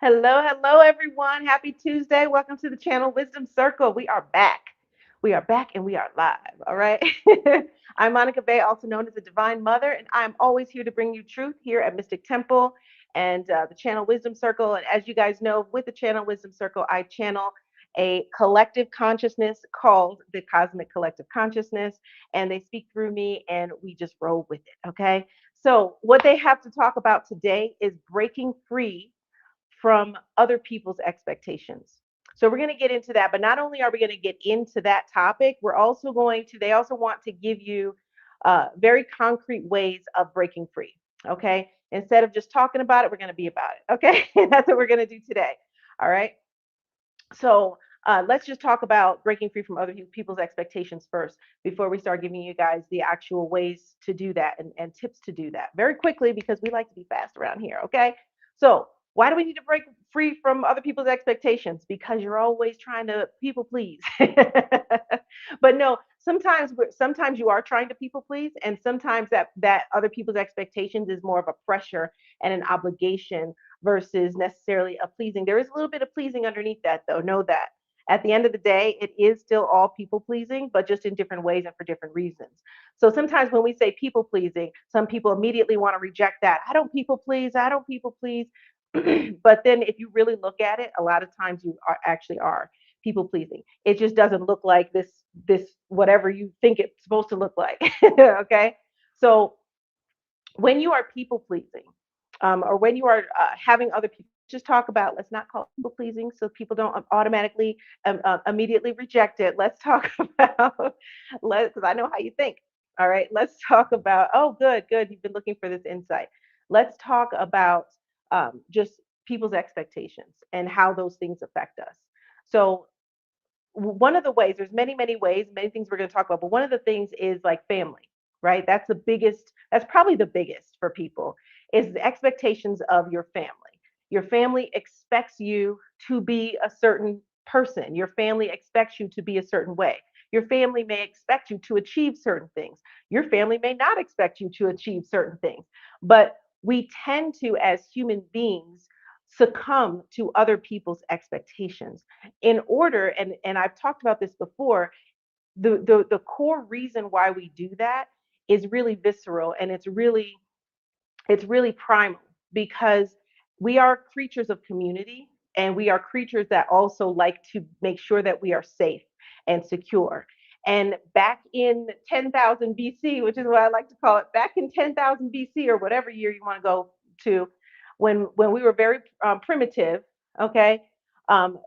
Hello, everyone. Happy Tuesday. Welcome to the channel Wisdom Circle. We are back. We are back and we are live. All right. I'm Monica Bay, also known as the Divine Mother, and I'm always here to bring you truth here at Mystic Temple and the channel Wisdom Circle. And as you guys know, with the channel Wisdom Circle, I channel a collective consciousness called the Cosmic Collective Consciousness, and they speak through me, and we just roll with it. Okay. So, what they have to talk about today is breaking free from other people's expectations. So we're going to get into that, but not only are we going to get into that topic, they also want to give you very concrete ways of breaking free. Okay. Instead of just talking about it, we're going to be about it. Okay. That's what we're going to do today. All right. So let's just talk about breaking free from other people's expectations first before we start giving you guys the actual ways to do that and tips to do that very quickly because we like to be fast around here. Okay. So, why do we need to break free from other people's expectations? Because you're always trying to people please. But no, sometimes you are trying to people please, and sometimes that other people's expectations is more of a pressure and an obligation versus necessarily a pleasing. There is a little bit of pleasing underneath that, though. Know that. At the end of the day, it is still all people pleasing, but just in different ways and for different reasons. So sometimes when we say people pleasing, some people immediately want to reject that. I don't people please. I don't people please. But then if you really look at it, a lot of times you actually are people pleasing. It just doesn't look like this whatever you think it's supposed to look like. Okay. So when you are people pleasing, or when you are having other people, just talk about, let's not call it people pleasing so people don't automatically immediately reject it. Let's talk about, because I know how you think. All right, let's talk about, oh, good. You've been looking for this insight. Let's talk about just people's expectations and how those things affect us. So, one of the ways, there's many ways, many things we're going to talk about, but one of the things is like family, right? That's probably the biggest for people is the expectations of your family. Your family expects you to be a certain person. Your family expects you to be a certain way. Your family may expect you to achieve certain things. Your family may not expect you to achieve certain things. But we tend to, as human beings, succumb to other people's expectations in order, and I've talked about this before, the core reason why we do that is really visceral, and it's really primal, because we are creatures of community, and we are creatures that also like to make sure that we are safe and secure. And back in 10,000 BC, which is what I like to call it, back in 10,000 BC, or whatever year you want to go to, when we were very primitive, okay, um,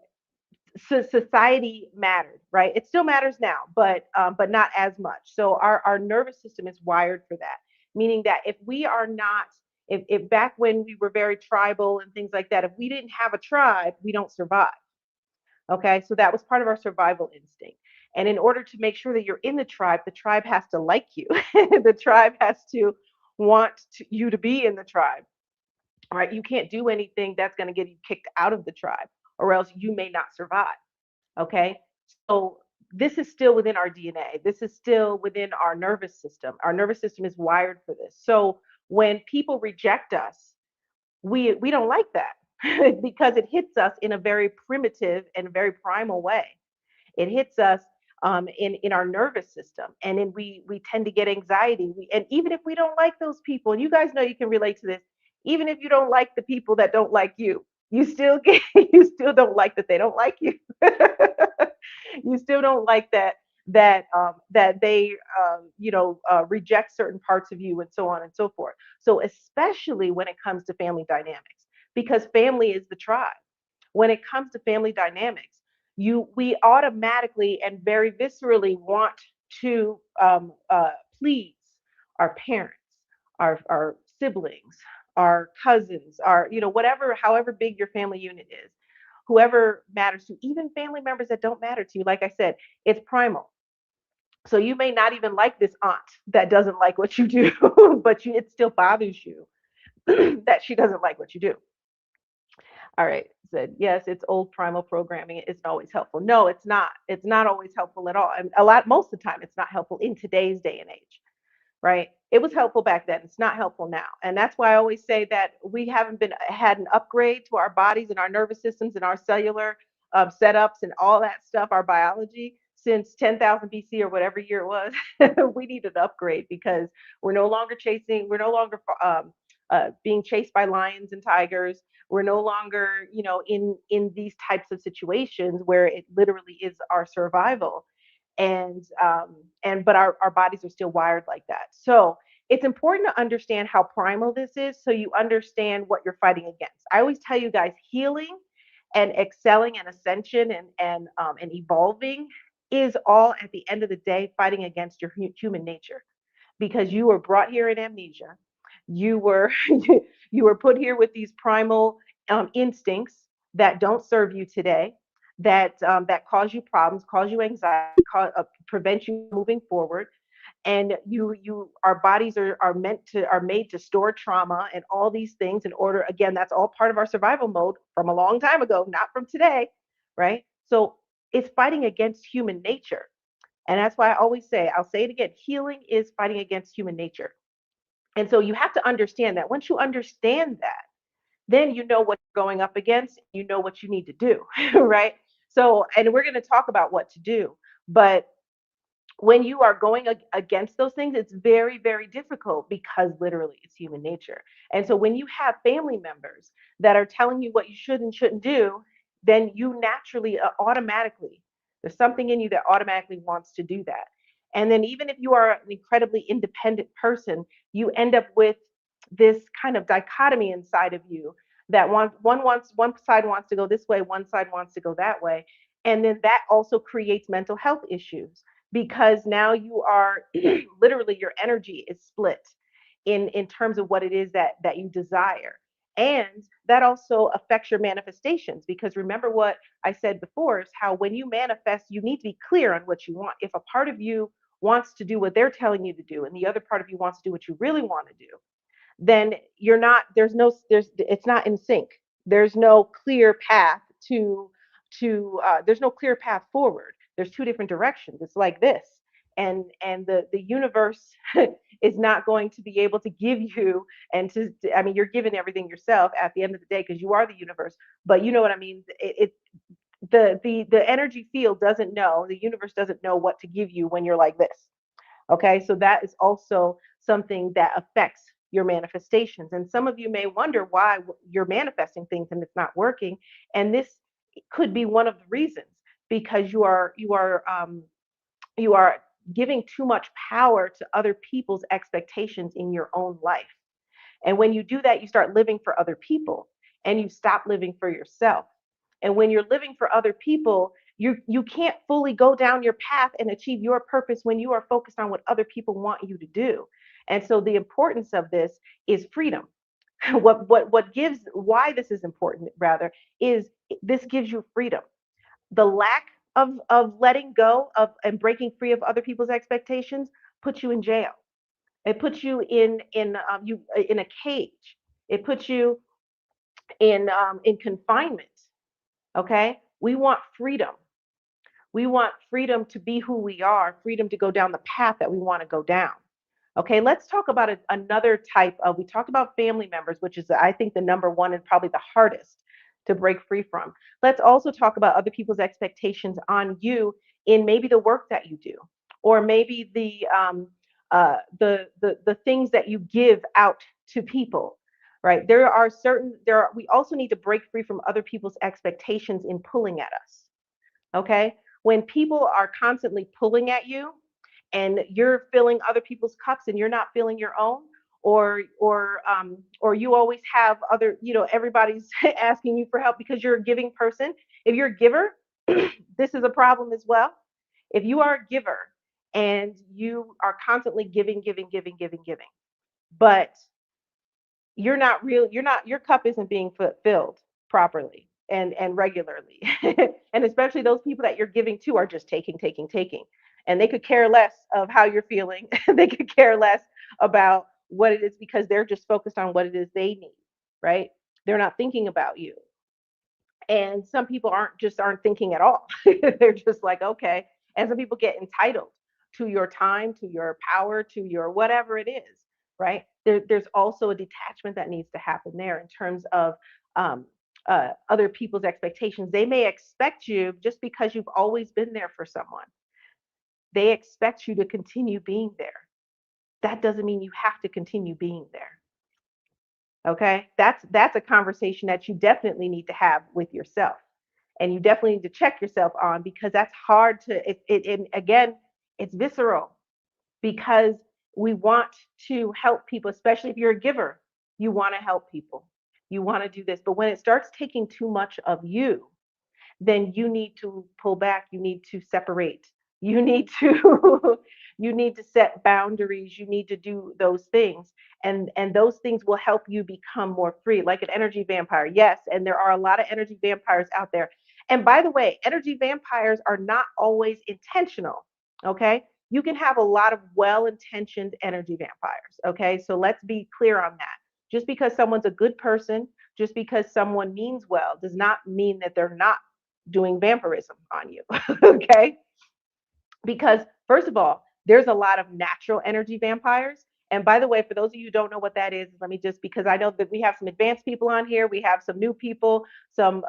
society mattered, right? It still matters now, but not as much. So our nervous system is wired for that, meaning that if we are not, if back when we were very tribal and things like that, if we didn't have a tribe, we don't survive. Okay, so that was part of our survival instinct. And in order to make sure that you're in the tribe has to like you. The tribe has to want you to be in the tribe. All right, you can't do anything that's going to get you kicked out of the tribe, or else you may not survive. Okay. So this is still within our DNA. This is still within our nervous system. Our nervous system is wired for this. So when people reject us, we don't like that because it hits us in a very primitive and very primal way. It hits us in our nervous system, and then we tend to get anxiety. And even if we don't like those people, and you guys know you can relate to this, even if you don't like the people that don't like you, you still get you still don't like that they don't like you. You still don't like that they reject certain parts of you, and so on and so forth. So especially when it comes to family dynamics, because family is the tribe. When it comes to family dynamics, we automatically and very viscerally want to please our parents, our siblings, our cousins, our whatever, however big your family unit is, whoever matters to, even family members that don't matter to you. Like I said, it's primal. So you may not even like this aunt that doesn't like what you do, but it still bothers you that she doesn't like what you do. All right. Said, yes, it's old primal programming. It isn't always helpful. No, it's not. It's not always helpful at all. And most of the time, it's not helpful in today's day and age, right? It was helpful back then. It's not helpful now. And that's why I always say that we haven't been had an upgrade to our bodies and our nervous systems and our cellular setups and all that stuff, our biology, since 10,000 BC or whatever year it was. We need an upgrade because we're no longer being chased by lions and tigers. We're no longer, in these types of situations where it literally is our survival, but our bodies are still wired like that. So it's important to understand how primal this is so you understand what you're fighting against. I always tell you guys, healing and excelling and ascension and evolving is all at the end of the day fighting against your human nature, because you were brought here in amnesia. You were you were put here with these primal instincts that don't serve you today, that cause you problems, cause you anxiety, prevent you moving forward. And our bodies are made to store trauma and all these things in order. Again, that's all part of our survival mode from a long time ago, not from today, right? So it's fighting against human nature. And that's why I always say, I'll say it again, healing is fighting against human nature. And so you have to understand that. Once you understand that, then you know what you're going up against, you know what you need to do, right? So, and we're going to talk about what to do. But when you are going against those things, it's very, very difficult because literally it's human nature. And so when you have family members that are telling you what you should and shouldn't do, then you naturally, automatically, there's something in you that automatically wants to do that. And then even if you are an incredibly independent person, you end up with this kind of dichotomy inside of you that one side wants to go this way, one side wants to go that way. And then that also creates mental health issues because now you are literally your energy is split in terms of what it is that you desire. And that also affects your manifestations because remember what I said before is how when you manifest, you need to be clear on what you want. If a part of you wants to do what they're telling you to do and the other part of you wants to do what you really want to do, then you're not there's it's not in sync. There's no clear path to there's no clear path forward. There's two different directions. It's like this. And the universe is not going to be able to give you and to I mean you're giving everything yourself at the end of the day because you are the universe, but you know what I mean. The energy field doesn't know, the universe doesn't know what to give you when you're like this. Okay, so that is also something that affects your manifestations. And some of you may wonder why you're manifesting things and it's not working. And this could be one of the reasons because you are giving too much power to other people's expectations in your own life. And when you do that, you start living for other people and you stop living for yourself. And when you're living for other people, you can't fully go down your path and achieve your purpose when you are focused on what other people want you to do. And so the importance of this is freedom. What gives why this is important rather is this gives you freedom. The lack of letting go of and breaking free of other people's expectations puts you in jail. It puts you in a cage. It puts you in confinement. Okay, we want freedom. We want freedom to be who we are, freedom to go down the path that we want to go down. Okay, let's talk about another type of. We talked about family members, which is, I think, the number one and probably the hardest to break free from. Let's also talk about other people's expectations on you in maybe the work that you do, or maybe the things that you give out to people. Right? We also need to break free from other people's expectations in pulling at us. Okay? When people are constantly pulling at you and you're filling other people's cups and you're not filling your own, or you always have other, everybody's asking you for help because you're a giving person. If you're a giver, this is a problem as well. If you are a giver and you are constantly giving, but your cup isn't being filled properly and regularly. And especially those people that you're giving to are just taking, and they could care less of how you're feeling. They could care less about what it is because they're just focused on what it is they need, right? They're not thinking about you. And some people aren't thinking at all. They're just like, okay. And some people get entitled to your time, to your power, to your whatever it is, right? There's also a detachment that needs to happen there in terms of um, other people's expectations. They may expect you just because you've always been there for someone. They expect you to continue being there. That doesn't mean you have to continue being there. Okay, that's a conversation that you definitely need to have with yourself, and you definitely need to check yourself on, because that's hard to and again, it's visceral, because we want to help people, especially if you're a giver. You want to help people, you want to do this, but when it starts taking too much of you, then you need to pull back, you need to separate, you need to you need to set boundaries, you need to do those things, and those things will help you become more free, like an energy vampire. Yes, and there are a lot of energy vampires out there. And by the way, energy vampires are not always intentional. Okay, you can have a lot of well-intentioned energy vampires. Okay, so let's be clear on that. Just because someone's a good person, just because someone means well, does not mean that they're not doing vampirism on you. Okay, because first of all, there's a lot of natural energy vampires. And by the way, for those of you who don't know what that is, let me just, because I know that we have some advanced people on here, we have some new people, some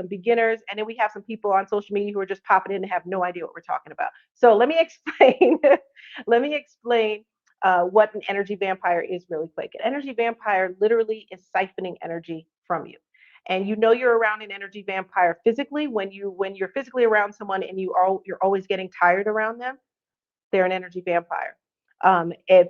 beginners, and then we have some people on social media who are just popping in and have no idea what we're talking about. So let me explain. Let me explain what an energy vampire is really quick. An energy vampire literally is siphoning energy from you. And you know you're around an energy vampire physically when you're physically around someone and you're always getting tired around them. They're an energy vampire. If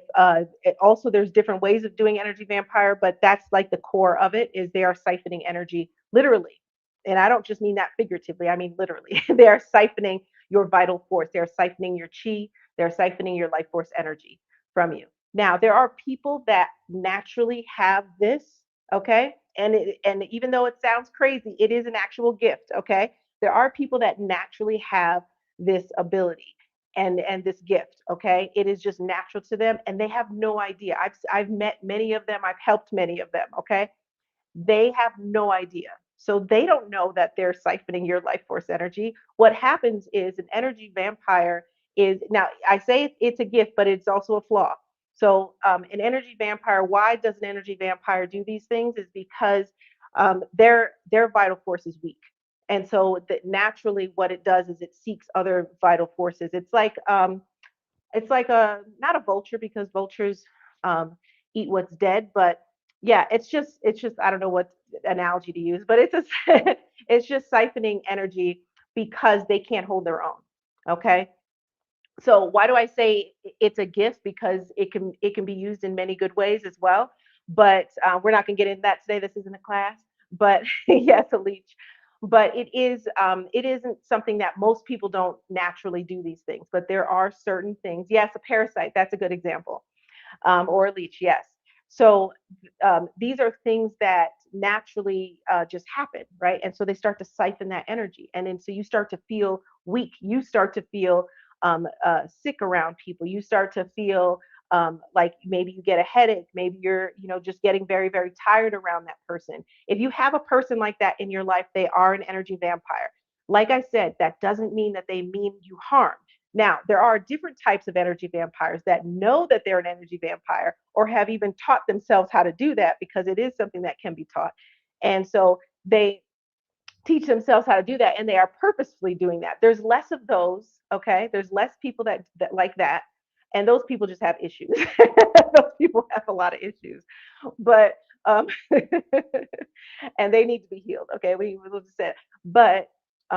also there's different ways of doing energy vampire, but that's like the core of it, is they are siphoning energy literally. And I don't just mean that figuratively, I mean literally. They are siphoning your vital force. They're siphoning your chi. They're siphoning your life force energy from you. Now, there are people that naturally have this, okay? And even though it sounds crazy, it is an actual gift, okay? There are people that naturally have this ability and this gift, okay? It is just natural to them and they have no idea. I've met many of them, I've helped many of them, okay? They have no idea. So they don't know that they're siphoning your life force energy. What happens is an energy vampire is, now I say it's a gift, but it's also a flaw. So an energy vampire, why does an energy vampire do these things? Is because their vital force is weak. And so that naturally what it does is it seeks other vital forces. It's like a, not a vulture, because vultures eat what's dead, but yeah, it's just I don't know what analogy to use, but it's just it's just siphoning energy because they can't hold their own. Okay, so why do I say it's a gift? Because it can be used in many good ways as well. But we're not going to get into that today. This isn't a class. But yes, a leech. But it isn't something that most people don't naturally do these things. But there are certain things. Yes, a parasite. That's a good example, or a leech, yes. So these are things that naturally just happen, right? And so they start to siphon that energy. And then so you start to feel weak. You start to feel sick around people. You start to feel like maybe you get a headache. Maybe you're, just getting very, very tired around that person. If you have a person like that in your life, they are an energy vampire. Like I said, that doesn't mean that they mean you harm. Now, there are different types of energy vampires that know that they're an energy vampire or have even taught themselves how to do that, because it is something that can be taught. And so they teach themselves how to do that and they are purposefully doing that. There's less of those, okay? There's less people that like that. And those people just have issues. Those people have a lot of issues. But and they need to be healed. Okay, we just said, but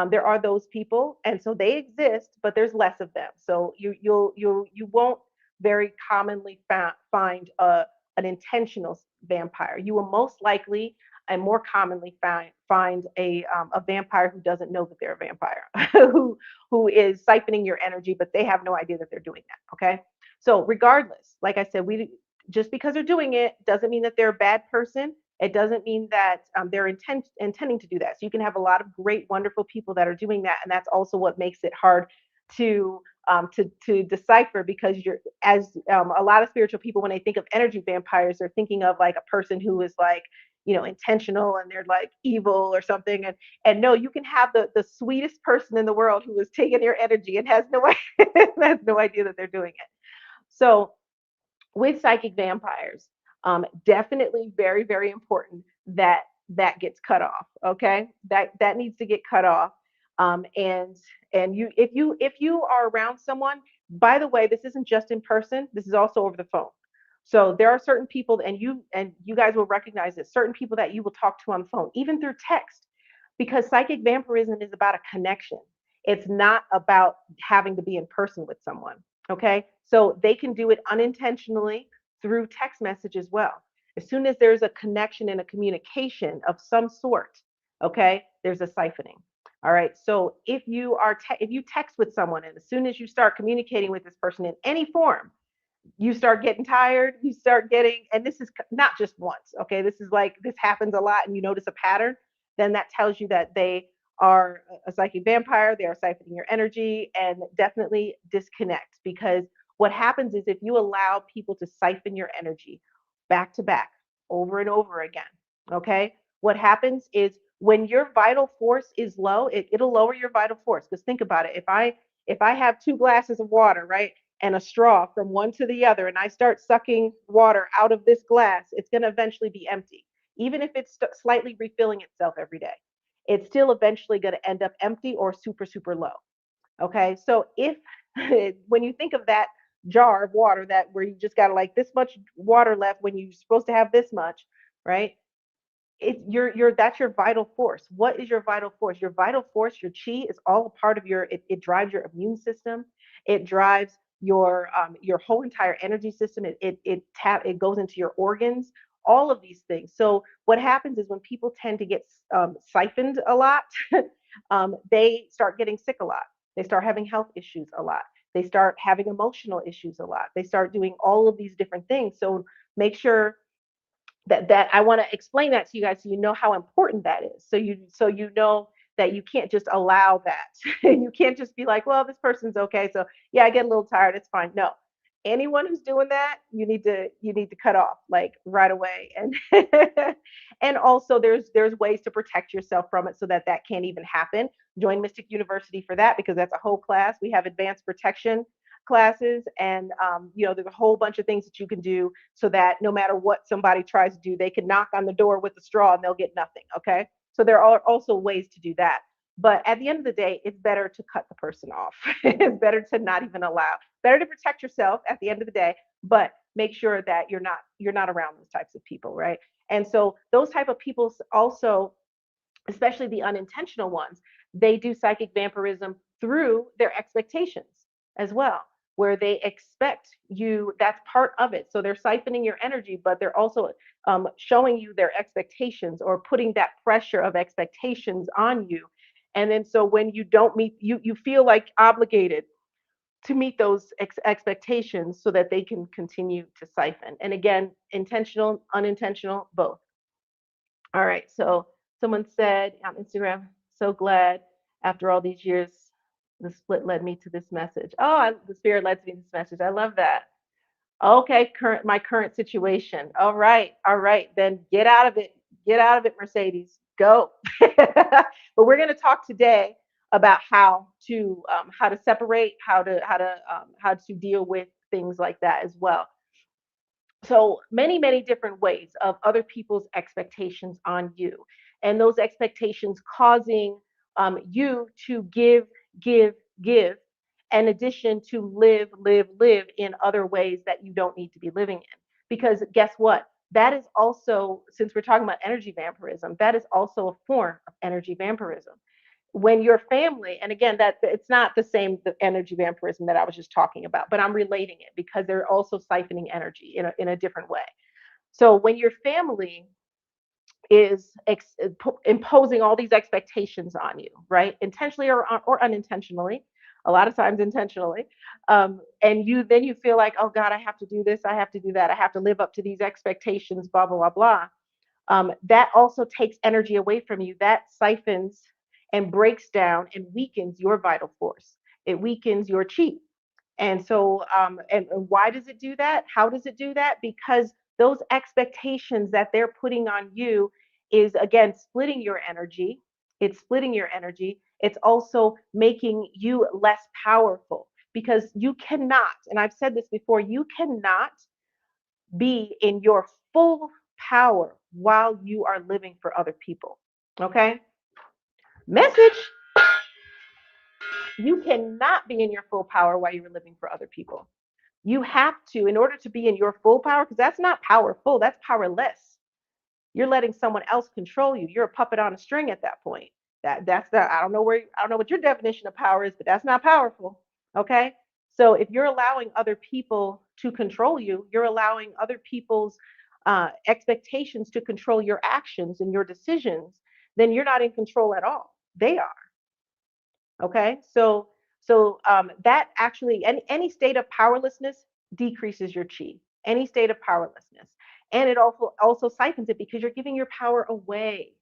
there are those people, and so they exist, but there's less of them. So you won't very commonly find an intentional vampire. You will most likely and more commonly find a vampire who doesn't know that they're a vampire, who is siphoning your energy, but they have no idea that they're doing that. Okay, so regardless, like I said, we just because they're doing it doesn't mean that they're a bad person. It doesn't mean that they're intending to do that. So you can have a lot of great, wonderful people that are doing that, and that's also what makes it hard to decipher, because you're, as a lot of spiritual people, when they think of energy vampires, they're thinking of like a person who is like, intentional and they're like evil or something. And no, you can have the sweetest person in the world who is taking your energy and has no has no idea that they're doing it. So with psychic vampires, definitely very, very important that that gets cut off. Okay, that needs to get cut off. And you, if you are around someone, by the way, this isn't just in person. This is also over the phone. So there are certain people, and you guys will recognize this. Certain people that you will talk to on the phone, even through text, because psychic vampirism is about a connection. It's not about having to be in person with someone. Okay. So they can do it unintentionally through text message as well. As soon as there's a connection and a communication of some sort, okay, there's a siphoning. All right. So if you text with someone and as soon as you start communicating with this person in any form, you start getting tired, you start getting, and this is not just once, okay? This is like, this happens a lot and you notice a pattern, then that tells you that they are a psychic vampire, they are siphoning your energy, and definitely disconnect. Because what happens is if you allow people to siphon your energy back to back over and over again, okay? What happens is when your vital force is low, it'll lower your vital force. Because think about it. If I have 2 glasses of water, right? And a straw from one to the other, and I start sucking water out of this glass, it's going to eventually be empty. Even if it's slightly refilling itself every day, it's still eventually going to end up empty or super, super low. Okay. So if, when you think of that jar of water that where you just got like this much water left when you're supposed to have this much, right? You're that's your vital force. What is your vital force? Your vital force, your chi, is all a part of it drives your immune system. It drives your whole entire energy system. It goes into your organs, all of these things. So what happens is when people tend to get siphoned a lot, they start getting sick a lot. They start having health issues a lot. They start having emotional issues a lot. They start doing all of these different things. So make sure that I want to explain that to you guys so you know how important that is. So you know that you can't just allow that. You can't just be like, well, this person's okay. So yeah, I get a little tired. It's fine. No. Anyone who's doing that, you need to cut off like right away. And and also there's ways to protect yourself from it so that that can't even happen. Join Mystic University for that because that's a whole class. We have advanced protection classes, and there's a whole bunch of things that you can do so that no matter what somebody tries to do, they can knock on the door with a straw and they'll get nothing. Okay, so there are also ways to do that. But at the end of the day, it's better to cut the person off. It's better to not even allow. Better to protect yourself at the end of the day, but make sure that you're not around those types of people, right? And so those type of people also, especially the unintentional ones, they do psychic vampirism through their expectations as well, where they expect you, that's part of it. So they're siphoning your energy, but they're also showing you their expectations or putting that pressure of expectations on you. And then so when you don't meet, you feel like obligated to meet those expectations so that they can continue to siphon. And again, intentional, unintentional, both. All right. So someone said on Instagram, so glad after all these years, the split led me to this message. Oh, the spirit led me to this message. I love that. Okay, my current situation. All right, all right. Then get out of it. Get out of it, Mercedes. Go. But we're going to talk today about how to separate, how to deal with things like that as well. So many different ways of other people's expectations on you, and those expectations causing you to give give in addition to live in other ways that you don't need to be living in. Because guess what, that is also, since we're talking about energy vampirism, that is also a form of energy vampirism. When your family, and again, that it's not the same the energy vampirism that I was just talking about, but I'm relating it because they're also siphoning energy in a different way. So when your family is imposing all these expectations on you, right, intentionally or unintentionally, a lot of times intentionally, and you feel like, oh God, I have to do this, I have to do that, I have to live up to these expectations, blah blah blah blah. That also takes energy away from you. That siphons and breaks down and weakens your vital force. It weakens your chi. And so, and why does it do that? How does it do that? Because those expectations that they're putting on you is, again, splitting your energy. It's splitting your energy. It's also making you less powerful because you cannot, and I've said this before, you cannot be in your full power while you are living for other people. Okay? Message, you cannot be in your full power while you're living for other people. You have to, in order to be in your full power, because that's not powerful, that's powerless. You're letting someone else control you. You're a puppet on a string at that point. That's the I don't know what your definition of power is, but that's not powerful. Okay? So if you're allowing other people to control you, you're allowing other people's expectations to control your actions and your decisions, then you're not in control at all. They are. Okay? So that actually any state of powerlessness decreases your chi. Any state of powerlessness. And it also siphons it because you're giving your power away.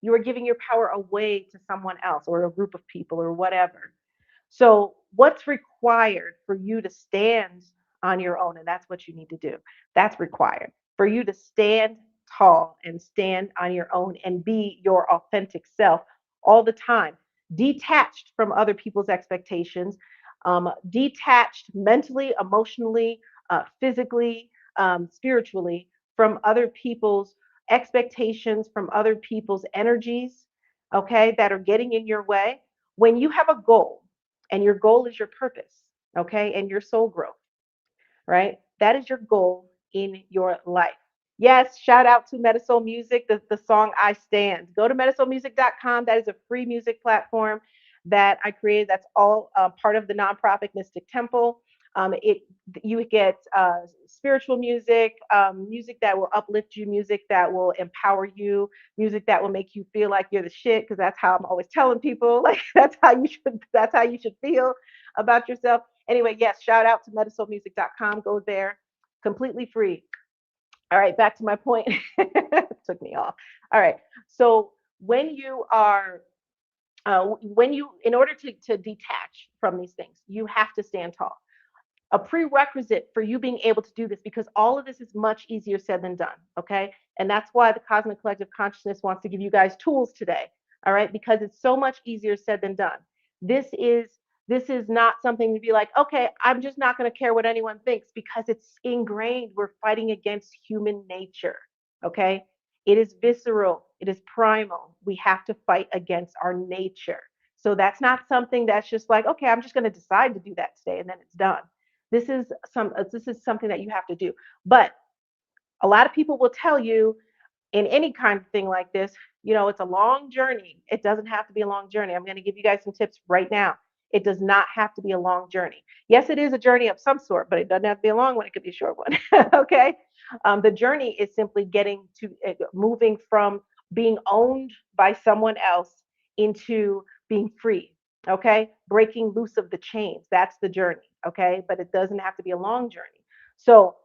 You are giving your power away to someone else or a group of people or whatever. So, what's required for you to stand on your own? And that's what you need to do. That's required for you to stand tall and stand on your own and be your authentic self all the time, detached from other people's expectations, detached mentally, emotionally, physically, spiritually from other people's expectations, from other people's energies, okay, that are getting in your way. When you have a goal, and your goal is your purpose, okay, and your soul growth, right? That is your goal in your life. Yes, shout out to Metasoul Music, the song I Stand. Go to metasoulmusic.com. That is a free music platform that I created. That's all part of the nonprofit Mystic Temple. It You get spiritual music, music that will uplift you, music that will empower you, music that will make you feel like you're the shit. Because that's how I'm always telling people, like that's how you should feel about yourself. Anyway, yes, shout out to metasoulmusic.com. Go there, completely free. All right, back to my point. Took me off. All right. So when you are, in order to detach from these things, you have to stand tall. A prerequisite for you being able to do this, because all of this is much easier said than done. Okay. And that's why the Cosmic Collective Consciousness wants to give you guys tools today. All right. Because it's so much easier said than done. This is this is not something to be like, okay, I'm just not going to care what anyone thinks, because it's ingrained. We're fighting against human nature. Okay. It is visceral. It is primal. We have to fight against our nature. So that's not something that's just like, okay, I'm just going to decide to do that today and then it's done. This is something that you have to do. But a lot of people will tell you in any kind of thing like this, it's a long journey. It doesn't have to be a long journey. I'm going to give you guys some tips right now. It does not have to be a long journey. Yes, it is a journey of some sort, but it doesn't have to be a long one. It could be a short one. Okay. The journey is simply moving from being owned by someone else into being free. Okay. Breaking loose of the chains. That's the journey. Okay. But it doesn't have to be a long journey. So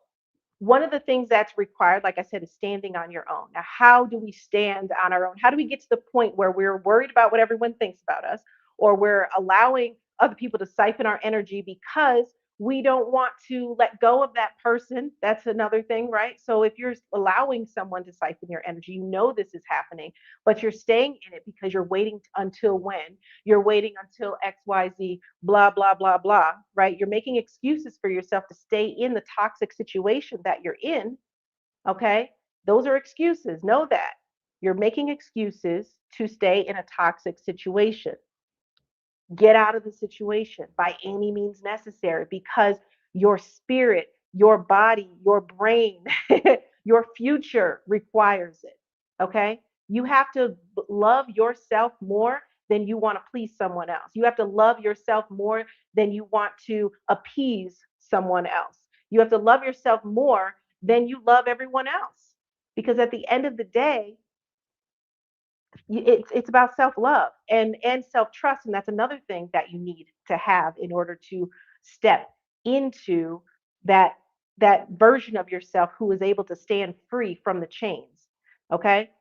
one of the things that's required, like I said, is standing on your own. Now, how do we stand on our own? How do we get to the point where we're worried about what everyone thinks about us, or we're allowing other people to siphon our energy because we don't want to let go of that person? That's another thing, right? So if you're allowing someone to siphon your energy, this is happening, but you're staying in it because you're waiting until when? You're waiting until XYZ, blah, blah, blah, blah, right? You're making excuses for yourself to stay in the toxic situation that you're in. Okay. Those are excuses. Know that. You're making excuses to stay in a toxic situation. Get out of the situation by any means necessary, because your spirit, your body, your brain, your future requires it. Okay. You have to love yourself more than you want to please someone else. You have to love yourself more than you want to appease someone else. You have to love yourself more than you love everyone else. Because at the end of the day, it's about self-love and self-trust, and that's another thing that you need to have in order to step into that version of yourself who is able to stand free from the chains. Okay.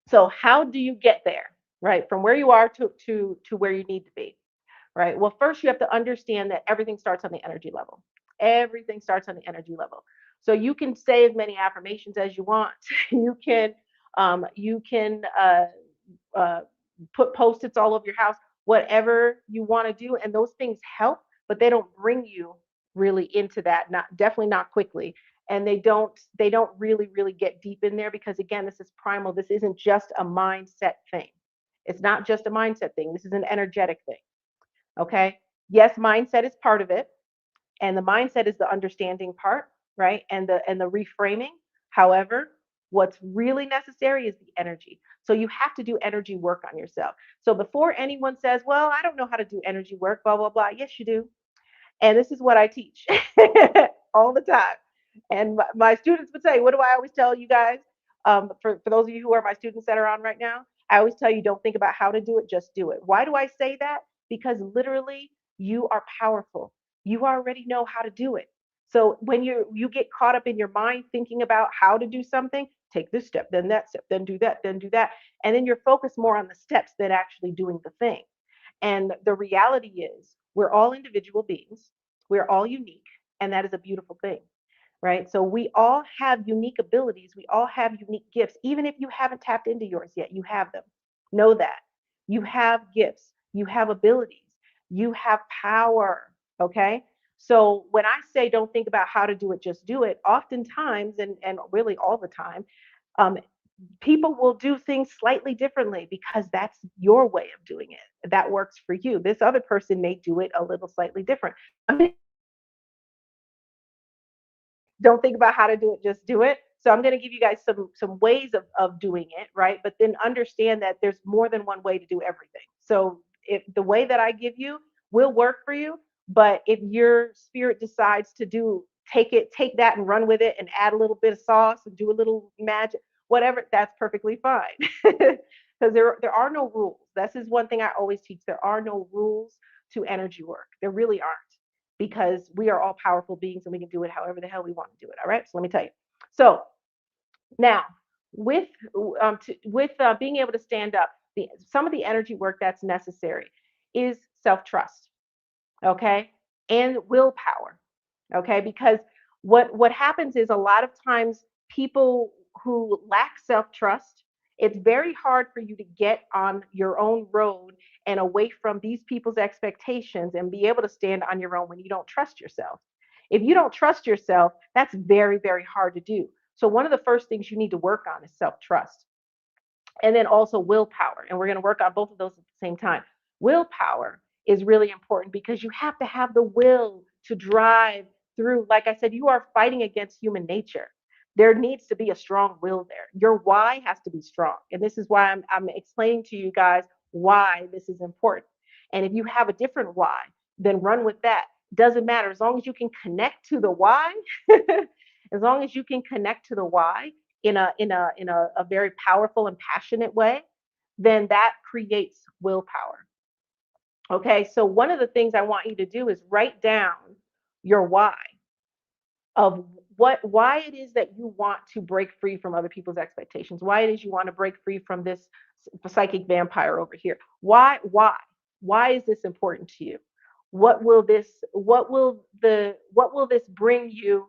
So how do you get there, right, from where you are to where you need to be? Right. Well, first you have to understand that everything starts on the energy level. Everything starts on the energy level. So you can say as many affirmations as you want. You can put post-its all over your house, whatever you want to do, and those things help, but they don't bring you really into that. Not definitely not quickly, and they don't really get deep in there because again, this is primal. This isn't just a mindset thing. It's not just a mindset thing. This is an energetic thing. Okay. Yes, mindset is part of it, and the mindset is the understanding part, right? And the reframing. However, what's really necessary is the energy. So you have to do energy work on yourself. So before anyone says, well, I don't know how to do energy work, blah blah blah, yes you do. And this is what I teach all the time. And my students would say, what do I always tell you guys? For those of you who are my students that are on right now, I always tell you, don't think about how to do it, just do it. Why do I say that? Because literally, you are powerful. You already know how to do it. So when you get caught up in your mind thinking about how to do something, take this step, then that step, then do that, and then you're focused more on the steps than actually doing the thing. And the reality is, we're all individual beings, we're all unique, and that is a beautiful thing, right? So we all have unique abilities, we all have unique gifts. Even if you haven't tapped into yours yet, you have them. Know that. You have gifts, you have abilities, you have power, okay? So when I say don't think about how to do it, just do it, oftentimes, and really all the time, um, people will do things slightly differently because that's your way of doing it. That works for you. This other person may do it a little slightly different. Don't think about how to do it, just do it. So I'm going to give you guys some ways of doing it, right? But then understand that there's more than one way to do everything. So if the way that I give you will work for you, but if your spirit decides to take that and run with it and add a little bit of sauce and do a little magic, whatever, that's perfectly fine. Because there are no rules. This is one thing I always teach. There are no rules to energy work. There really aren't, because we are all powerful beings and we can do it however the hell we want to do it. All right. So let me tell you. So now, with being able to stand up, some of the energy work that's necessary is self trust. Okay, and willpower. Okay, because what happens is a lot of times people who lack self trust, it's very hard for you to get on your own road and away from these people's expectations and be able to stand on your own when you don't trust yourself. If you don't trust yourself, that's very hard to do. So one of the first things you need to work on is self trust, and then also willpower. And we're going to work on both of those at the same time. Willpower is really important because you have to have the will to drive through. Like I said, you are fighting against human nature. There needs to be a strong will there. Your why has to be strong. And this is why I'm explaining to you guys why this is important. And if you have a different why, then run with that. Doesn't matter. As long as you can connect to the why, as long as you can connect to the why, in a very powerful and passionate way, then that creates willpower. Okay, so one of the things I want you to do is write down your why, of why it is that you want to break free from other people's expectations, why it is you want to break free from this psychic vampire over here. Why is this important to you? What will this bring you?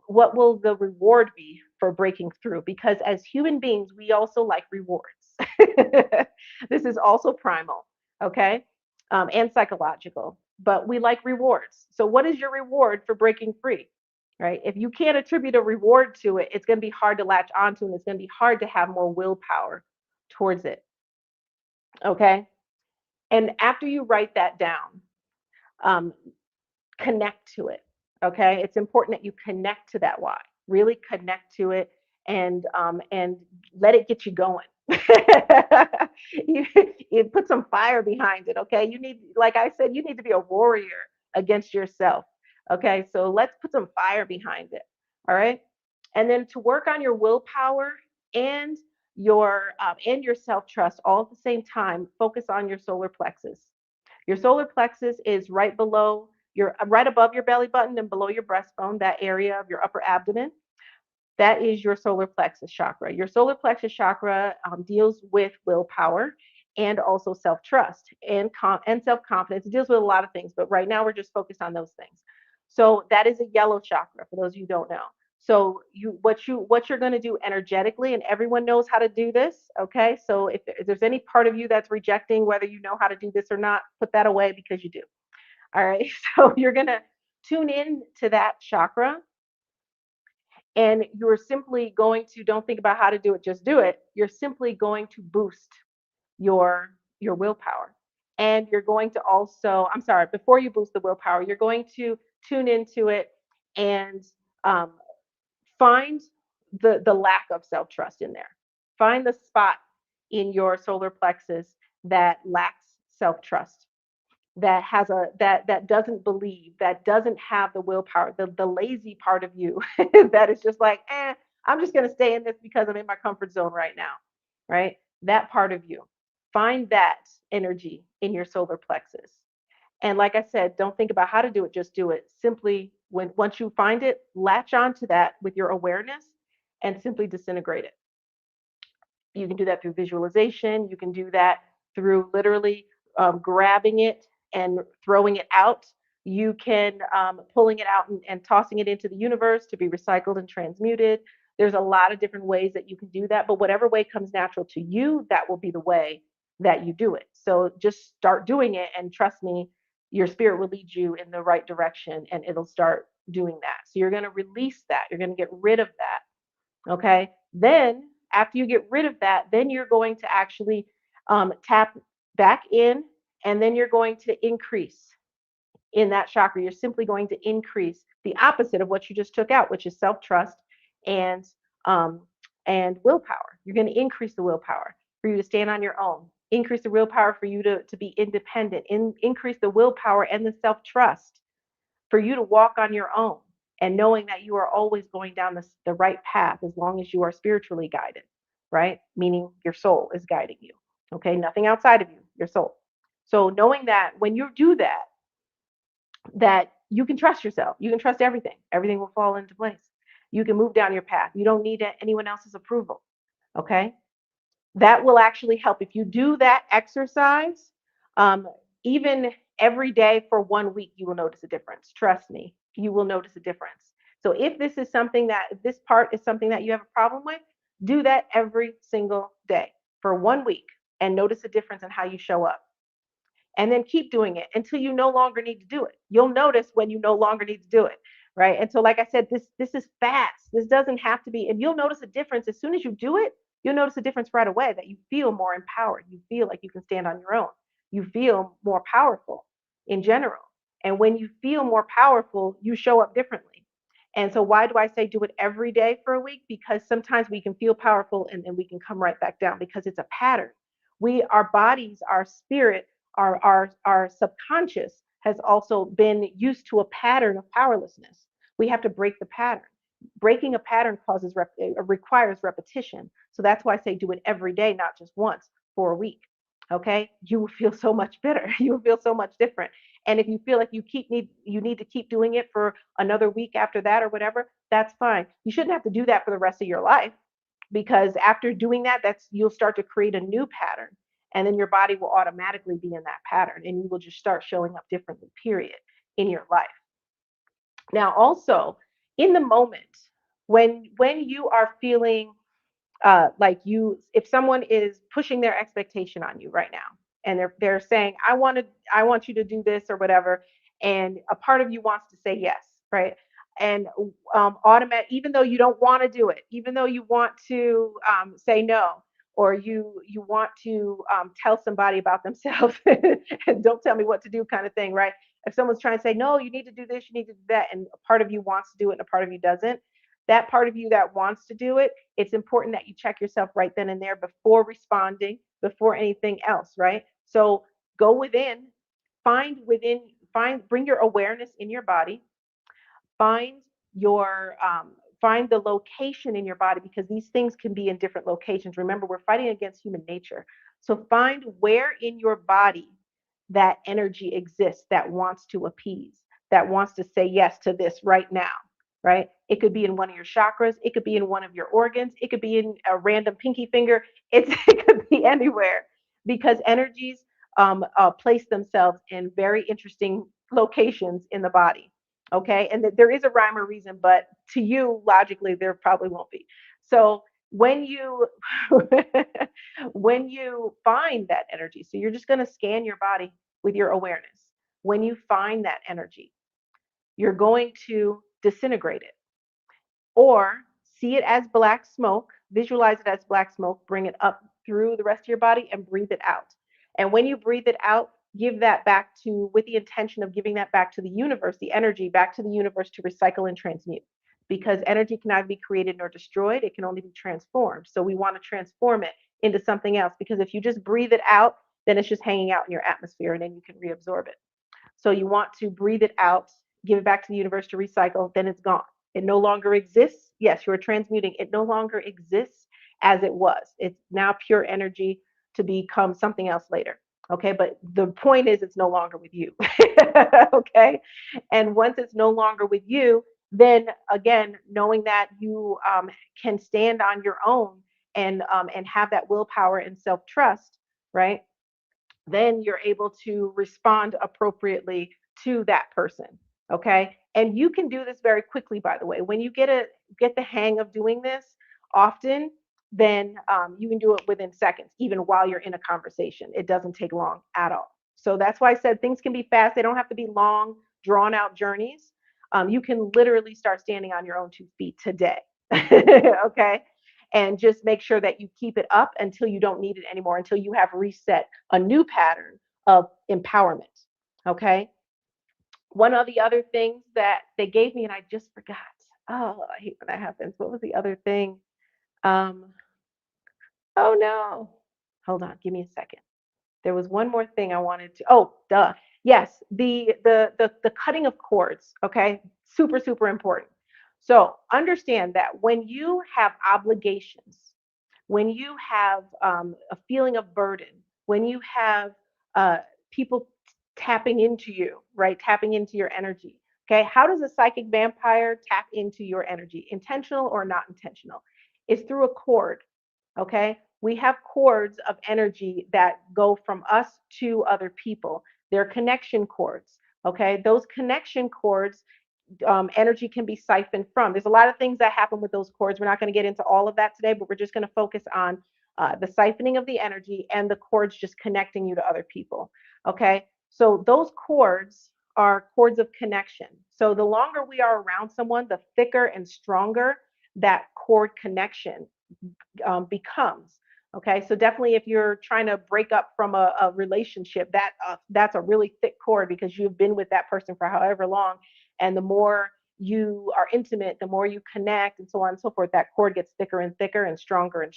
What will the reward be for breaking through? Because as human beings, we also like rewards. This is also primal, okay, and psychological, but we like rewards. So what is your reward for breaking free? Right? If you can't attribute a reward to it, it's going to be hard to latch onto, and it's going to be hard to have more willpower towards it. Okay. And after you write that down, um, connect to it. Okay, it's important that you connect to that why. Really connect to it, and let it get you going. you, you put some fire behind it. Okay, you need, like I said, you need to be a warrior against yourself. Okay, so let's put some fire behind it. All right, and then to work on your willpower and your self trust all at the same time. Focus on your solar plexus. Your solar plexus is right below right above your belly button and below your breastbone, that area of your upper abdomen. That is your solar plexus chakra. Your solar plexus chakra deals with willpower and also self trust and self confidence. It deals with a lot of things, but right now we're just focused on those things. So that is a yellow chakra for those of you who don't know. So what you're going to do energetically, and everyone knows how to do this, okay? So if there's any part of you that's rejecting whether you know how to do this or not, put that away because you do. All right. So you're going to tune in to that chakra, and you're simply going to, don't think about how to do it, just do it. You're simply going to boost your willpower. And you're going to also, I'm sorry, before you boost the willpower, you're going to tune into it and um, find the lack of self-trust in there. Find the spot in your solar plexus that lacks self-trust, that has that doesn't believe, that doesn't have the willpower, the lazy part of you that is just like, I'm just going to stay in this because I'm in my comfort zone right now, right? That part of you. Find that energy in your solar plexus. And like I said, don't think about how to do it, just do it. Simply, when once you find it, latch onto that with your awareness and simply disintegrate it. You can do that through visualization. You can do that through literally grabbing it and throwing it out. You can pulling it out and tossing it into the universe to be recycled and transmuted. There's a lot of different ways that you can do that, but whatever way comes natural to you, that will be the way that you do it. So just start doing it, and trust me, your spirit will lead you in the right direction, and it'll start doing that. So you're going to release that. You're going to get rid of that. Okay. Then after you get rid of that, then you're going to actually tap back in, and then you're going to increase in that chakra. You're simply going to increase the opposite of what you just took out, which is self-trust and um, and willpower. You're going to increase the willpower for you to stand on your own. Increase the willpower for you to be independent. Increase the willpower and the self-trust for you to walk on your own, and knowing that you are always going down the right path as long as you are spiritually guided, right? Meaning your soul is guiding you. Okay, nothing outside of you, your soul. So knowing that when you do that, that you can trust yourself, you can trust everything. Everything will fall into place. You can move down your path. You don't need anyone else's approval. Okay, that will actually help if you do that exercise. um, Even every day for 1 week, you will notice a difference. Trust me, you will notice a difference. So if this part is something that you have a problem with, do that every single day for 1 week and notice a difference in how you show up, and then keep doing it until you no longer need to do it. You'll notice when you no longer need to do it, right? And so, like I said, this is fast. This doesn't have to be, and you'll notice a difference as soon as you do it. You'll notice a difference right away, that you feel more empowered. You feel like you can stand on your own. You feel more powerful in general. And when you feel more powerful, you show up differently. And so, why do I say do it every day for a week? Because sometimes we can feel powerful and then we can come right back down because it's a pattern. Our bodies, our spirit, our subconscious has also been used to a pattern of powerlessness. We have to break the pattern. Breaking a pattern requires repetition. So that's why I say do it every day, not just once, for a week. Okay, you will feel so much better. You will feel so much different. And if you feel like you need to keep doing it for another week after that or whatever, that's fine. You shouldn't have to do that for the rest of your life, because after doing that, that's you'll start to create a new pattern, and then your body will automatically be in that pattern, and you will just start showing up differently, period, in your life. Now also, in the moment, when you are feeling like you if someone is pushing their expectation on you right now, and they're saying, I want you to do this or whatever, and a part of you wants to say yes, right? And automatic, even though you don't want to do it, even though you want to say no, or you want to tell somebody about themselves and don't tell me what to do, kind of thing, right? If someone's trying to say no, you need to do this, you need to do that, and a part of you wants to do it and a part of you doesn't, that part of you that wants to do it, it's important that you check yourself right then and there before responding, before anything else, right? So go within, bring your awareness in your body, find your find the location in your body, because these things can be in different locations. Remember, we're fighting against human nature. So find where in your body that energy exists that wants to appease, that wants to say yes to this right now, right? It could be in one of your chakras, it could be in one of your organs, it could be in a random pinky finger. It could be anywhere, because energies place themselves in very interesting locations in the body. Okay. And that there is a rhyme or reason, but to you, logically, there probably won't be. So when you when you find that energy, so you're just going to scan your body with your awareness. When you find that energy, you're going to disintegrate it or see it as black smoke, visualize it as black smoke, bring it up through the rest of your body and breathe it out. And when you breathe it out, give that back to, with the intention of giving that back to the universe, the energy back to the universe to recycle and transmute. Because energy can neither be created nor destroyed, it can only be transformed. So we want to transform it into something else because if you just breathe it out, then it's just hanging out in your atmosphere and then you can reabsorb it. So you want to breathe it out, give it back to the universe to recycle, then it's gone. It no longer exists. Yes, you're transmuting. It no longer exists as it was. It's now pure energy to become something else later. Okay, but the point is, it's no longer with you. Okay, and once it's no longer with you, then again, knowing that you can stand on your own and have that willpower and self trust, right? Then you're able to respond appropriately to that person. Okay. And you can do this very quickly, by the way. When you get the hang of doing this often, then you can do it within seconds, even while you're in a conversation. It doesn't take long at all. So that's why I said things can be fast. They don't have to be long, drawn out journeys. You can literally start standing on your own 2 feet today. Okay. And just make sure that you keep it up until you don't need it anymore, until you have reset a new pattern of empowerment. Okay. One of the other things that they gave me, and I just forgot. Oh, I hate when that happens. What was the other thing? Um, oh no. Hold on, give me a second. There was one more thing I wanted to. Oh, duh. Yes, the cutting of cords. Okay, super super important. So understand that when you have obligations, when you have a feeling of burden, when you have uh, people tapping into you, right? Tapping into your energy. Okay, how does a psychic vampire tap into your energy? Intentional or not intentional? It's through a cord. Okay, we have cords of energy that go from us to other people. They're connection cords. Okay, those connection cords, energy can be siphoned from. There's a lot of things that happen with those cords. We're not going to get into all of that today, but we're just going to focus on the siphoning of the energy and the cords just connecting you to other people. Okay, so those cords are cords of connection. So the longer we are around someone, the thicker and stronger that cord connection becomes. Okay, so definitely if you're trying to break up from a relationship, that's a really thick cord because you've been with that person for however long, and the more you are intimate, the more you connect, and so on and so forth. That cord gets thicker and thicker, and stronger, and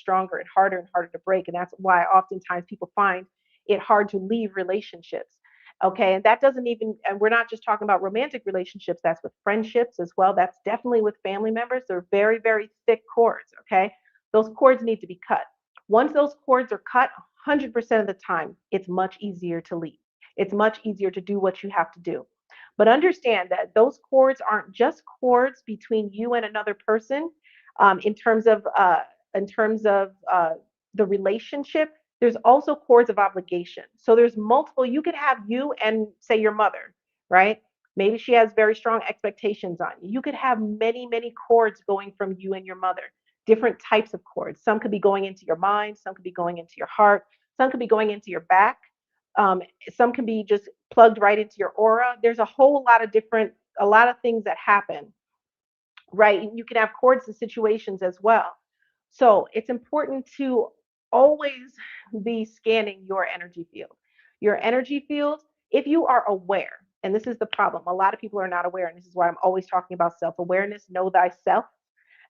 harder to break, and that's why oftentimes people find it hard to leave relationships. Okay, and that doesn't even, and we're not just talking about romantic relationships. That's with friendships as well. That's definitely with family members. They're very, very thick cords. Okay, those cords need to be cut. Once those cords are cut, 100% of the time, it's much easier to leave. It's much easier to do what you have to do. But understand that those cords aren't just cords between you and another person in terms of the relationship. There's also cords of obligation. So there's multiple. You could have you and say your mother, right? Maybe she has very strong expectations on you. You could have many, many cords going from you and your mother, different types of cords. Some could be going into your mind, some could be going into your heart, some could be going into your back, some can be just plugged right into your aura. There's a whole lot of different, a lot of things that happen, right? You can have cords to situations as well. So it's important to always be scanning your energy field. Your energy field, if you are aware, and this is the problem, a lot of people are not aware, and this is why I'm always talking about self awareness, know thyself,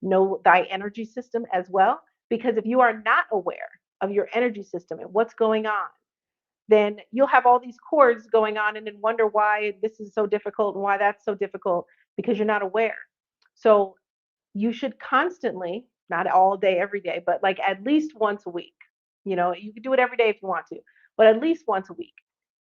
know thy energy system as well. Because if you are not aware of your energy system and what's going on, then you'll have all these cords going on and then wonder why this is so difficult and why that's so difficult because you're not aware. So you should constantly, not all day, every day, but like at least once a week. You know, you can do it every day if you want to, but at least once a week,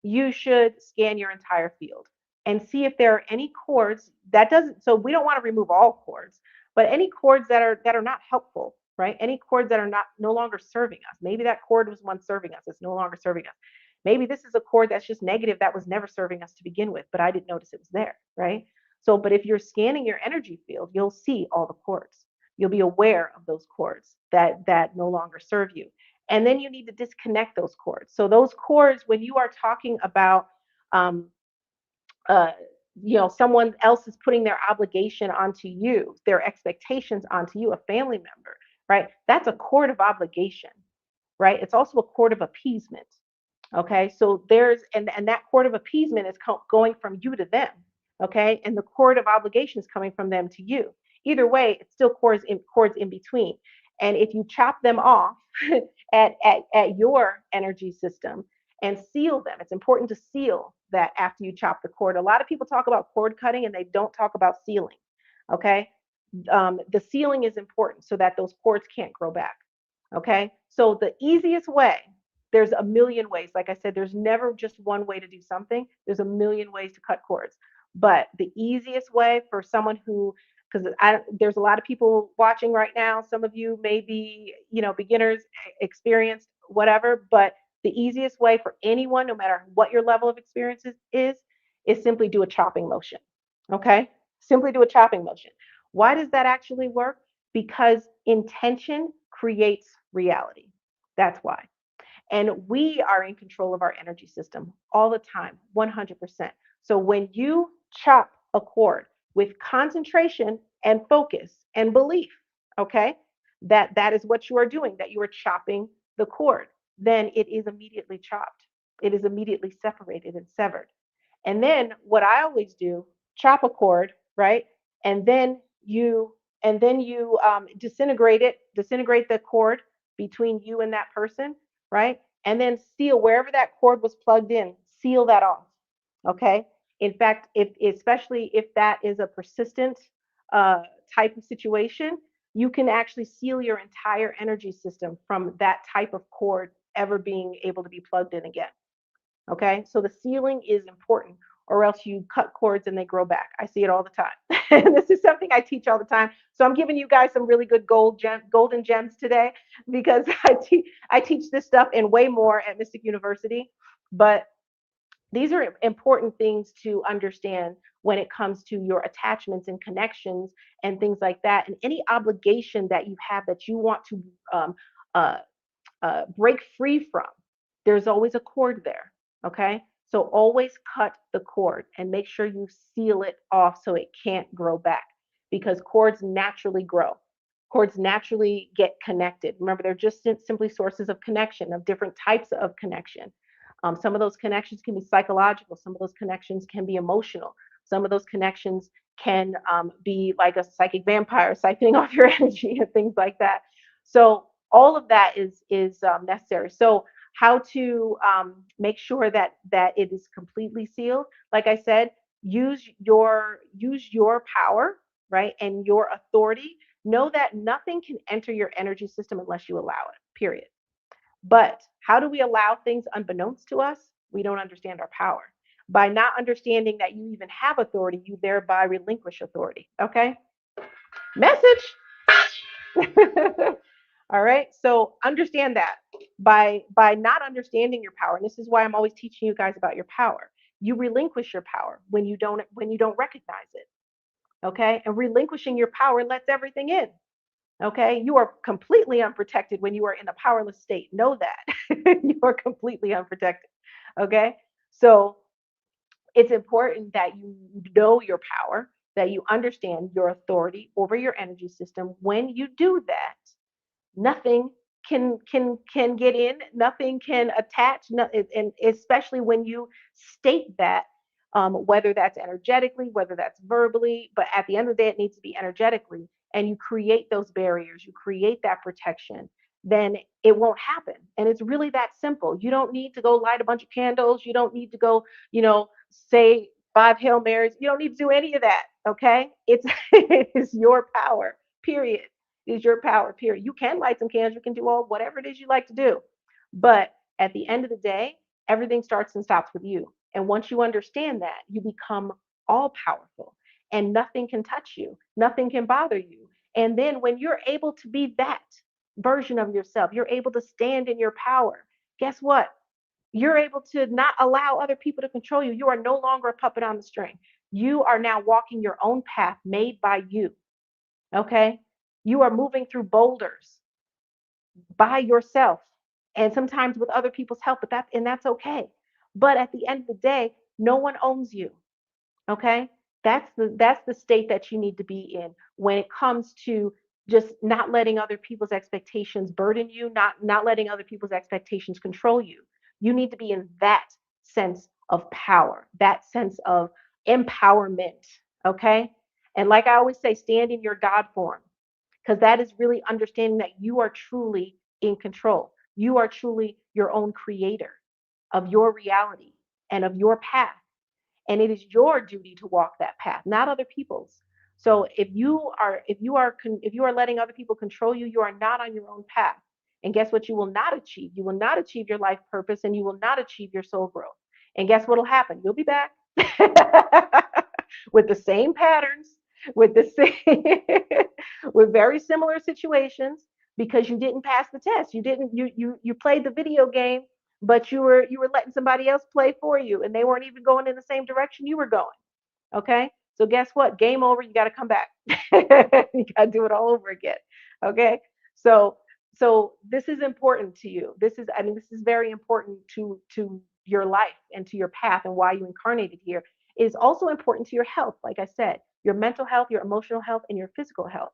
you should scan your entire field and see if there are any cords that doesn't. So we don't want to remove all cords, but any cords that are not helpful, right? Any cords that are not no longer serving us. Maybe that cord was once serving us; it's no longer serving us. Maybe this is a cord that's just negative that was never serving us to begin with, but I didn't notice it was there, right? So, but if you're scanning your energy field, you'll see all the cords. You'll be aware of those cords that no longer serve you. And then you need to disconnect those cords. So those cords, when you are talking about um, uh, someone else is putting their obligation onto you, their expectations onto you, a family member, right? That's a cord of obligation, right? It's also a cord of appeasement. Okay, so and that cord of appeasement is going from you to them. Okay, and the cord of obligation is coming from them to you. Either way, it's still cords in between. And if you chop them off at your energy system and seal them, it's important to seal that after you chop the cord. A lot of people talk about cord cutting and they don't talk about sealing. Okay, the sealing is important so that those cords can't grow back. Okay, so the easiest way, there's a million ways. Like I said, there's never just one way to do something. There's a million ways to cut cords. But the easiest way for someone who, because there's a lot of people watching right now. Some of you may be, beginners, experienced, whatever. But the easiest way for anyone, no matter what your level of experience is simply do a chopping motion. Okay, simply do a chopping motion. Why does that actually work? Because intention creates reality. That's why. And we are in control of our energy system all the time, 100%. So when you chop a cord with concentration and focus and belief, okay, that is what you are doing, that you are chopping the cord, then it is immediately chopped. It is immediately separated and severed. And then what I always do, chop a cord, right? And then you disintegrate the cord between you and that person, right? And then seal wherever that cord was plugged in, seal that off. Okay. In fact, especially if that is a persistent uh, type of situation, you can actually seal your entire energy system from that type of cord ever being able to be plugged in again. Okay, so the sealing is important, or else you cut cords and they grow back. I see it all the time. And this is something I teach all the time. So I'm giving you guys some really good golden gems today because I teach this stuff and way more at Mystic University. But these are important things to understand when it comes to your attachments and connections and things like that, and any obligation that you have that you want to um, uh, break free from. There's always a cord there. Okay. So always cut the cord and make sure you seal it off so it can't grow back, because cords naturally grow. Cords naturally get connected. Remember, they're just simply sources of connection, of different types of connection. Some of those connections can be psychological. Some of those connections can be emotional. Some of those connections can be like a psychic vampire siphoning off your energy and things like that. So all of that is necessary. So how to make sure that it is completely sealed? Like I said, use your power, right, and your authority. Know that nothing can enter your energy system unless you allow it. Period. But how do we allow things unbeknownst to us? We don't understand our power. By not understanding that you even have authority, you thereby relinquish authority. Okay? Message. All right. So understand that by not understanding your power, and this is why I'm always teaching you guys about your power. You relinquish your power when you don't recognize it. Okay? And relinquishing your power lets everything in. Okay? You are completely unprotected when you are in a powerless state. Know that. You are completely unprotected. Okay? So it's important that you know your power, that you understand your authority over your energy system. When you do that, nothing can get in, nothing can attach, and especially when you state that, whether that's energetically, whether that's verbally, but at the end of the day it needs to be energetically, and you create those barriers, you create that protection, then it won't happen. And it's really that simple. You don't need to go light a bunch of candles, you don't need to go, say 5 Hail Marys, you don't need to do any of that. Okay, it's it is your power, period. Is your power, period. You can light some candles, you can do all whatever it is you like to do. But at the end of the day, everything starts and stops with you. And once you understand that, you become all powerful and nothing can touch you, nothing can bother you. And then when you're able to be that version of yourself, you're able to stand in your power. Guess what? You're able to not allow other people to control you. You are no longer a puppet on the string. You are now walking your own path made by you. Okay? You are moving through boulders by yourself and sometimes with other people's help, but that's okay. But at the end of the day, no one owns you. Okay? That's the state that you need to be in when it comes to just not letting other people's expectations burden you, not letting other people's expectations control you. You need to be in that sense of power, that sense of empowerment. Okay? And like I always say, stand in your God form, because that is really understanding that you are truly in control. You are truly your own creator of your reality and of your path, and it is your duty to walk that path, not other people's. So if you are letting other people control you, you are not on your own path. And guess what? You will not achieve. You will not achieve your life purpose, and you will not achieve your soul growth. And guess what will happen? You'll be back with the same patterns, with the same, with very similar situations, because you didn't pass the test. You didn't. You played the video game, but you were letting somebody else play for you, and they weren't even going in the same direction you were going. Okay, so guess what? Game over. You got to come back. You got to do it all over again. Okay, so this is important to you. This is very important to your life and to your path and why you incarnated here. It is also important to your health, like I said, your mental health, your emotional health, and your physical health.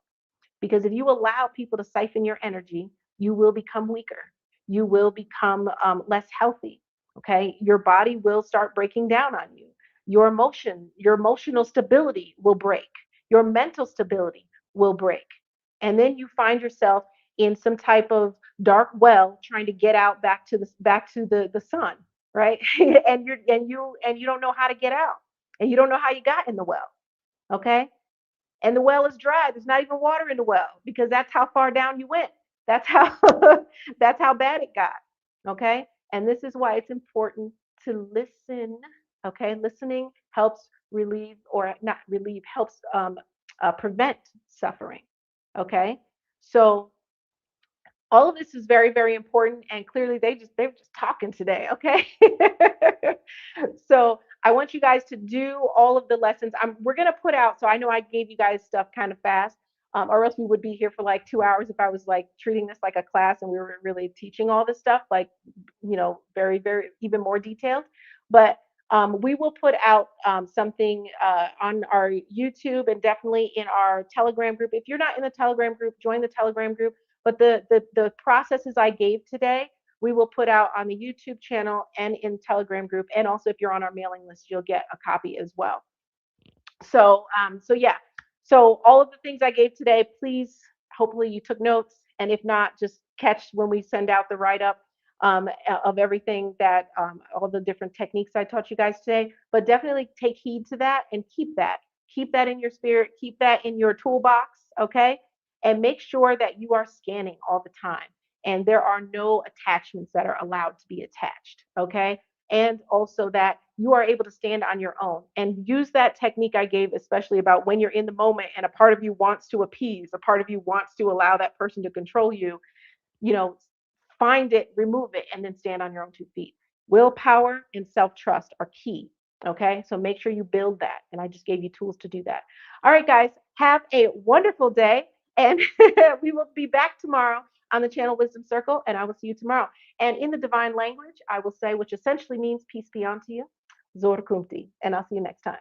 Because if you allow people to siphon your energy, you will become weaker. You will become less healthy. Okay. Your body will start breaking down on you. Your emotional stability will break. Your mental stability will break. And then you find yourself in some type of dark well trying to get out back to the sun, right? And you don't know how to get out. And you don't know how you got in the well. Okay, and the well is dry. There's not even water in the well because that's how far down you went. That's how that's how bad it got. Okay? And this is why it's important to listen. Okay? Listening helps relieve or not relieve, helps prevent suffering. Okay? So all of this is very, very important, and clearly they were just talking today. Okay. So I want you guys to do all of the lessons. We're going to put out, so I know I gave you guys stuff kind of fast, or else we would be here for like 2 hours if I was like treating this like a class and we were really teaching all this stuff, like, very, very even more detailed. But we will put out something on our YouTube and definitely in our Telegram group. If you're not in the Telegram group, join the Telegram group. But the processes I gave today, we will put out on the YouTube channel and in Telegram group. And also, if you're on our mailing list, you'll get a copy as well. So yeah. So all of the things I gave today, please, hopefully you took notes. And if not, just catch when we send out the write up of everything that all the different techniques I taught you guys today. But definitely take heed to that and keep that. Keep that in your spirit. Keep that in your toolbox. Okay. And make sure that you are scanning all the time. And there are no attachments that are allowed to be attached. Okay. And also that you are able to stand on your own and use that technique I gave, especially about when you're in the moment and a part of you wants to appease, a part of you wants to allow that person to control you, you know, find it, remove it, and then stand on your own 2 feet. Willpower and self trust are key. Okay. So make sure you build that. And I just gave you tools to do that. All right, guys, have a wonderful day. And we will be back tomorrow on the channel Wisdom Circle. And I will see you tomorrow. And in the divine language, I will say, which essentially means peace be unto you, Zor Kumti. And I'll see you next time.